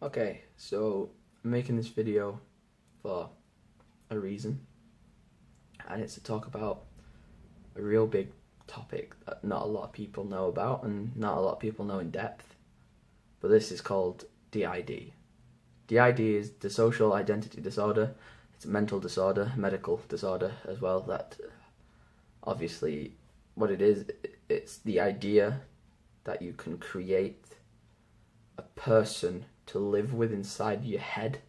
Okay, so I'm making this video for a reason, and it's to talk about a real big topic that not a lot of people know about and not a lot of people know in depth, but this is called DID. DID is dissocial identity disorder. It's a mental disorder, medical disorder as well, that obviously what it is, it's the idea that you can create a person to live with inside your head,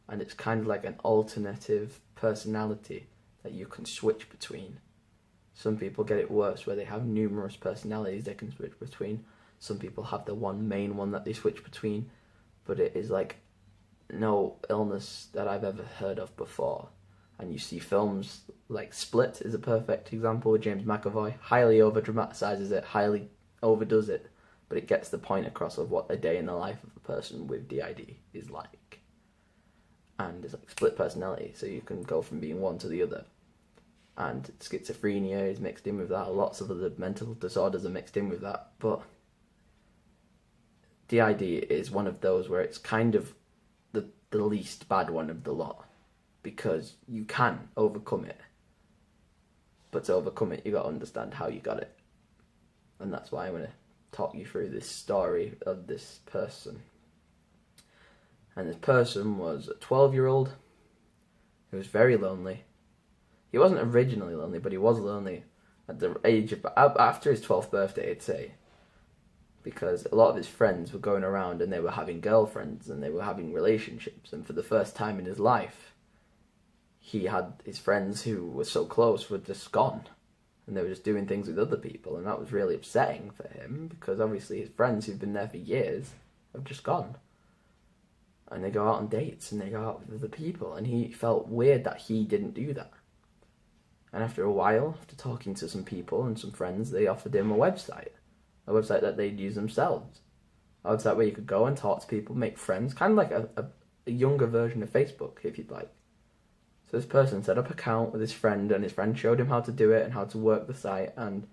and it's kind of like an alternative personality that you can switch between. Some people get it worse where they have numerous personalities they can switch between. Some people have the one main one that they switch between, but it is like no illness that I've ever heard of before. And you see films like Split is a perfect example with James McAvoy. Highly over dramatizes it, highly overdoes it, but it gets the point across of what a day in the life of a person with DID is like. And it's like split personality, so you can go from being one to the other. And schizophrenia is mixed in with that. Lots of other mental disorders are mixed in with that. But DID is one of those where it's kind of the least bad one of the lot, because you can overcome it. But to overcome it, you got to understand how you got it. And that's why I'm going to talk you through this story of this person. And this person was a 12-year-old who was very lonely. He wasn't originally lonely, but he was lonely at the age of, after his 12th birthday, I'd say. Because a lot of his friends were going around and they were having girlfriends and they were having relationships. And for the first time in his life, he had his friends who were so close were just gone. And they were just doing things with other people. And that was really upsetting for him, because obviously his friends who've been there for years have just gone. And they go out on dates and they go out with other people. And he felt weird that he didn't do that. And after a while, after talking to some people and some friends, they offered him a website that they'd use themselves. A website where you could go and talk to people, make friends, kind of like a younger version of Facebook, if you'd like. So this person set up an account with his friend, and his friend showed him how to do it and how to work the site, and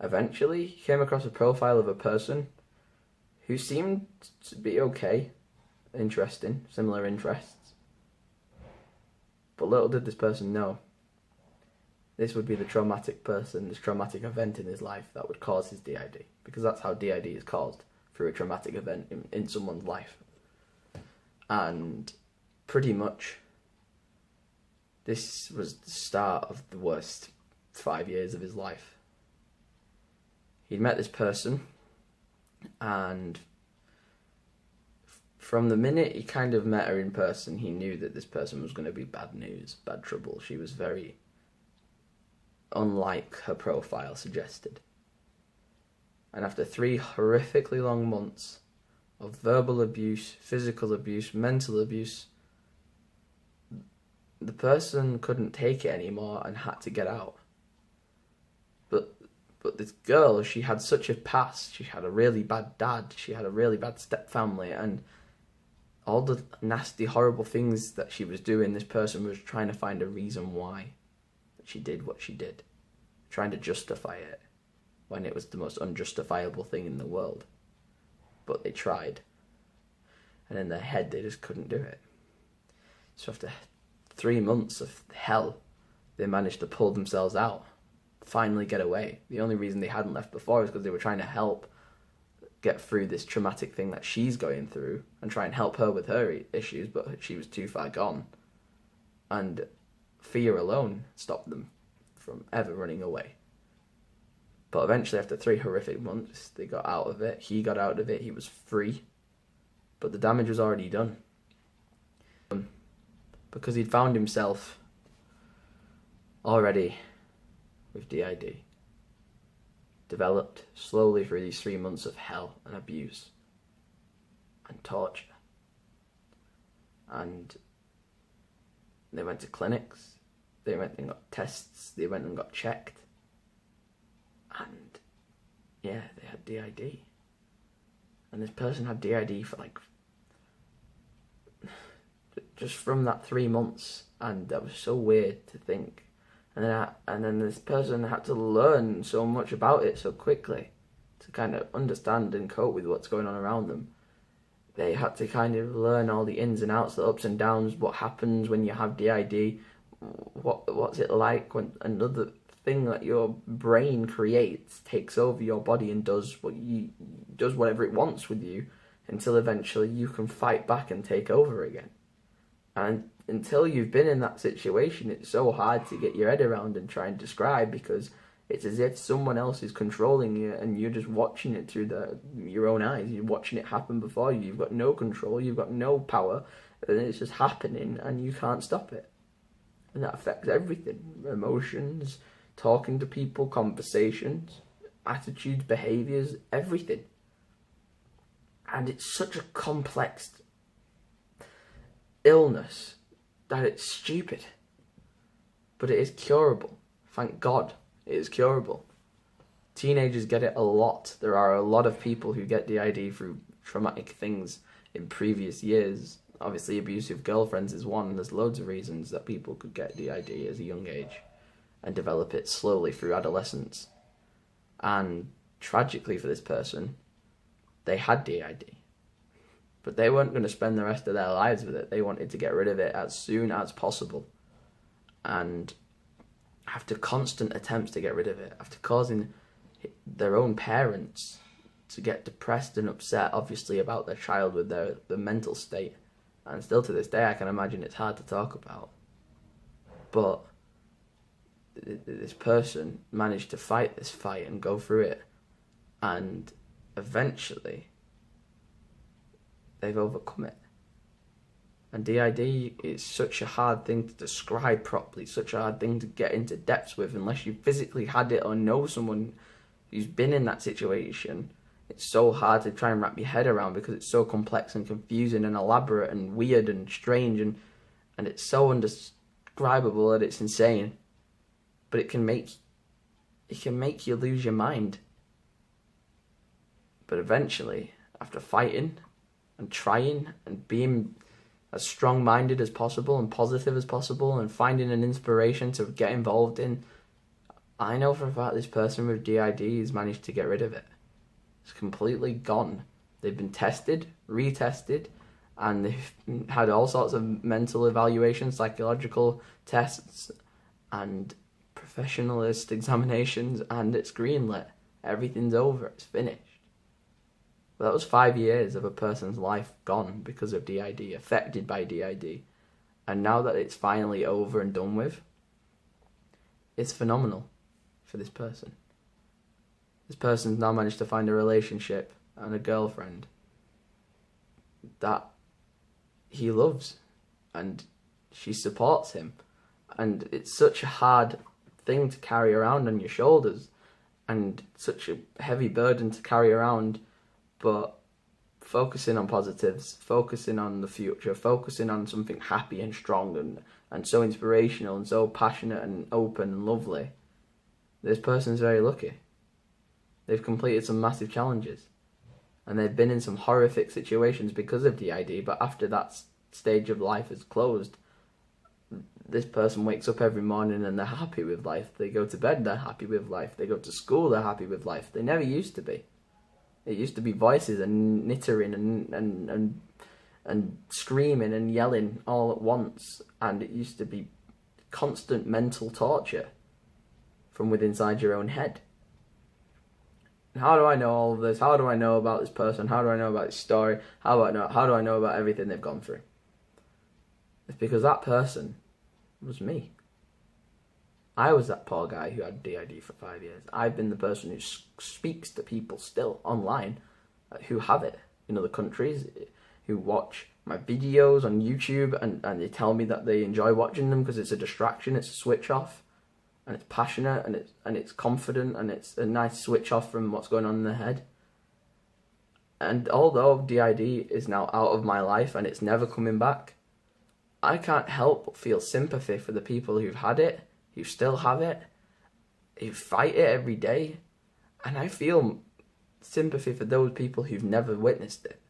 eventually he came across a profile of a person who seemed to be okay, interesting, similar interests. But little did this person know, this would be the traumatic person, this traumatic event in his life that would cause his DID. Because that's how DID is caused, through a traumatic event in someone's life. And pretty much, this was the start of the worst 5 years of his life. He'd met this person, and from the minute he kind of met her in person, he knew that this person was going to be bad news, bad trouble. She was very unlike her profile suggested. And after 3 horrifically long months of verbal abuse, physical abuse, mental abuse, the person couldn't take it anymore and had to get out. But this girl, she had such a past. She had a really bad dad. She had a really bad stepfamily, and all the nasty, horrible things that she was doing, this person was trying to find a reason why she did what she did, trying to justify it when it was the most unjustifiable thing in the world. But they tried, and in their head they just couldn't do it. So after 3 months of hell, they managed to pull themselves out, finally get away. The only reason they hadn't left before is because they were trying to help get through this traumatic thing that she's going through and try and help her with her issues, but she was too far gone. And fear alone stopped them from ever running away. But eventually, after 3 horrific months, they got out of it. He got out of it. He was free. But the damage was already done. Because he'd found himself already with DID. Developed slowly through these 3 months of hell and abuse and torture. And they went to clinics. They went and got tests. They went and got checked. And yeah, they had DID. And this person had DID for like, just from that 3 months. And that was so weird to think. And then this person had to learn so much about it so quickly to kind of understand and cope with what's going on around them. they had to kind of learn all the ins and outs, the ups and downs, what happens when you have DID, what's it like when another thing that your brain creates takes over your body and does whatever it wants with you, until eventually you can fight back and take over again. And until you've been in that situation, it's so hard to get your head around and try and describe, because it's as if someone else is controlling you and you're just watching it through your own eyes. You're watching it happen before you. You've got no control, you've got no power, and it's just happening and you can't stop it. And that affects everything. Emotions, talking to people, conversations, attitudes, behaviours, everything. And it's such a complex illness that it's stupid. But it is curable. Thank God it is curable. Teenagers get it a lot. There are a lot of people who get DID through traumatic things in previous years. Obviously, abusive girlfriends is one. There's loads of reasons that people could get DID as a young age and develop it slowly through adolescence. And tragically for this person, they had DID. But they weren't going to spend the rest of their lives with it. They wanted to get rid of it as soon as possible. And after constant attempts to get rid of it, after causing their own parents to get depressed and upset, obviously, about their child with their mental state. And still to this day, I can imagine it's hard to talk about. But this person managed to fight this fight and go through it. And eventually, they've overcome it. And DID is such a hard thing to describe properly, such a hard thing to get into depths with, unless you physically had it or know someone who's been in that situation. It's so hard to try and wrap your head around, because it's so complex and confusing and elaborate and weird and strange, and it's so undescribable that it's insane. But it can make you lose your mind. But eventually, after fighting and trying and being as strong-minded as possible and positive as possible and finding an inspiration to get involved in, I know for a fact this person with DID has managed to get rid of it. It's completely gone. They've been tested, retested, and they've had all sorts of mental evaluations, psychological tests, and professionalist examinations, and it's greenlit. Everything's over. It's finished. But that was 5 years of a person's life gone because of DID, affected by DID. And now that it's finally over and done with, it's phenomenal for this person. This person's now managed to find a relationship and a girlfriend that he loves, and she supports him. And it's such a hard thing to carry around on your shoulders, and such a heavy burden to carry around, but focusing on positives, focusing on the future, focusing on something happy and strong and so inspirational and so passionate and open and lovely. This person's very lucky. They've completed some massive challenges, and they've been in some horrific situations because of DID, but after that stage of life is closed, this person wakes up every morning and they're happy with life. They go to bed, they're happy with life. They go to school, they're happy with life. They never used to be. It used to be voices and knittering and screaming and yelling all at once, and it used to be constant mental torture from within inside your own head. How do I know all of this? How do I know about this person? How do I know about this story? How do I know about everything they've gone through? It's because that person was me. I was that poor guy who had DID for 5 years. I've been the person who speaks to people still online who have it in other countries, who watch my videos on YouTube, and they tell me that they enjoy watching them because it's a distraction, it's a switch off, and it's passionate, and it's confident, and it's a nice switch off from what's going on in their head. And although DID is now out of my life and it's never coming back, I can't help but feel sympathy for the people who've had it, who still have it, who fight it every day. And I feel sympathy for those people who've never witnessed it.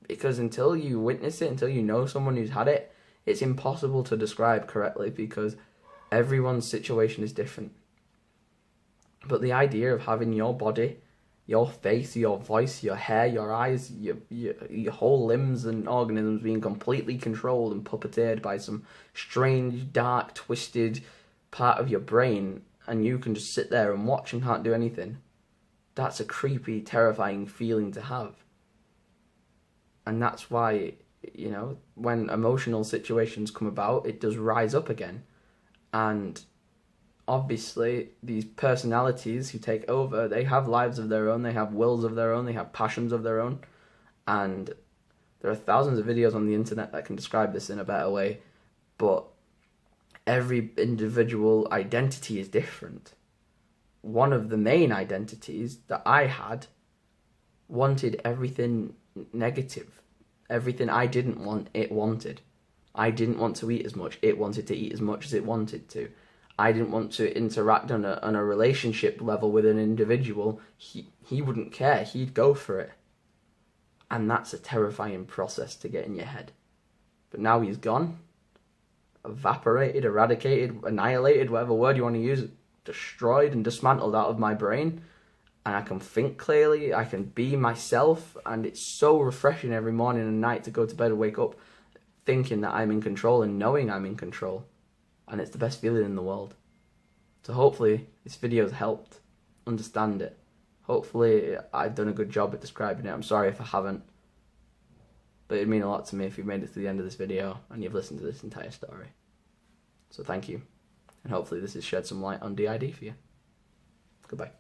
Because until you witness it, until you know someone who's had it, it's impossible to describe correctly, because everyone's situation is different. But the idea of having your body your face, your voice, your hair, your eyes, your whole limbs and organisms being completely controlled and puppeteered by some strange, dark, twisted part of your brain, and you can just sit there and watch and can't do anything. That's a creepy, terrifying feeling to have. And that's why, you know, when emotional situations come about, it does rise up again. And obviously, these personalities who take over, they have lives of their own, they have wills of their own, they have passions of their own. And there are thousands of videos on the internet that can describe this in a better way. But every individual identity is different. One of the main identities that I had wanted everything negative. Everything I didn't want, it wanted. I didn't want to eat as much, it wanted to eat as much as it wanted to. I didn't want to interact on a relationship level with an individual. He wouldn't care, he'd go for it. And that's a terrifying process to get in your head. But now he's gone, evaporated, eradicated, annihilated, whatever word you want to use, destroyed and dismantled out of my brain, and I can think clearly, I can be myself, and it's so refreshing every morning and night to go to bed and wake up thinking that I'm in control and knowing I'm in control, and it's the best feeling in the world. So hopefully this video's helped understand it. Hopefully I've done a good job at describing it. I'm sorry if I haven't, but it'd mean a lot to me if you've made it to the end of this video and you've listened to this entire story. So thank you. And hopefully this has shed some light on D.I.D for you. Goodbye.